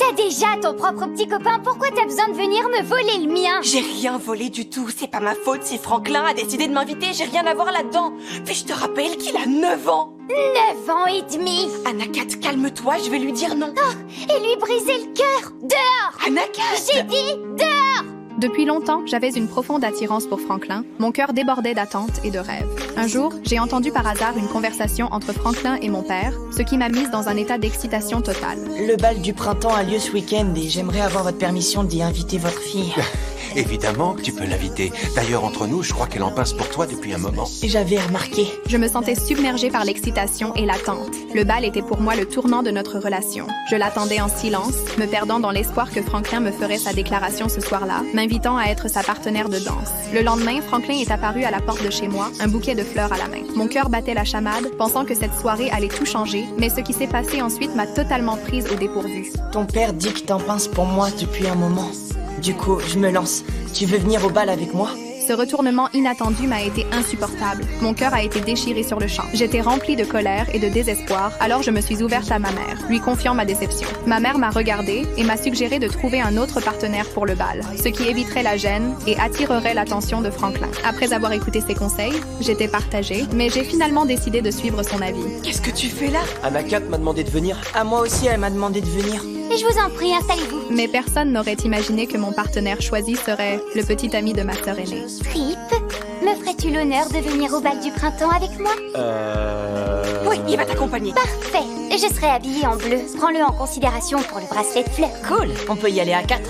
T'as déjà ton propre petit copain, pourquoi t'as besoin de venir me voler le mien? J'ai rien volé du tout, c'est pas ma faute si Franklin a décidé de m'inviter, j'ai rien à voir là-dedans. Puis je te rappelle qu'il a 9 ans. 9 ans et demi. Anakat, calme-toi, je vais lui dire non. Et lui briser le cœur. Dehors. Anakat! J'ai dit dehors. Depuis longtemps, j'avais une profonde attirance pour Franklin. Mon cœur débordait d'attentes et de rêves. Un jour, j'ai entendu par hasard une conversation entre Franklin et mon père, ce qui m'a mise dans un état d'excitation totale. Le bal du printemps a lieu ce week-end et j'aimerais avoir votre permission d'y inviter votre fille. Évidemment que tu peux l'inviter. D'ailleurs, entre nous, je crois qu'elle en pince pour toi depuis un moment. J'avais remarqué. Je me sentais submergée par l'excitation et l'attente. Le bal était pour moi le tournant de notre relation. Je l'attendais en silence, me perdant dans l'espoir que Franklin me ferait sa déclaration ce soir-là, m'invitant à être sa partenaire de danse. Le lendemain, Franklin est apparu à la porte de chez moi, un bouquet de fleurs à la main. Mon cœur battait la chamade, pensant que cette soirée allait tout changer, mais ce qui s'est passé ensuite m'a totalement prise au dépourvu. Ton père dit que t'en pinces pour moi depuis un moment. Du coup, je me lance. Tu veux venir au bal avec moi? Ce retournement inattendu m'a été insupportable. Mon cœur a été déchiré sur le champ. J'étais remplie de colère et de désespoir, alors je me suis ouverte à ma mère, lui confiant ma déception. Ma mère m'a regardée et m'a suggéré de trouver un autre partenaire pour le bal, ce qui éviterait la gêne et attirerait l'attention de Franklin. Après avoir écouté ses conseils, j'étais partagée, mais j'ai finalement décidé de suivre son avis. Qu'est-ce que tu fais là? Anakat m'a demandé de venir. À moi aussi, elle m'a demandé de venir. Et je vous en prie, installez-vous. Mais personne n'aurait imaginé que mon partenaire choisi serait le petit ami de ma sœur aînée. Trip, me ferais-tu l'honneur de venir au bal du printemps avec moi? Oui, il va t'accompagner. Parfait. Je serai habillée en bleu. Prends-le en considération pour le bracelet de fleurs. Cool, on peut y aller à 4.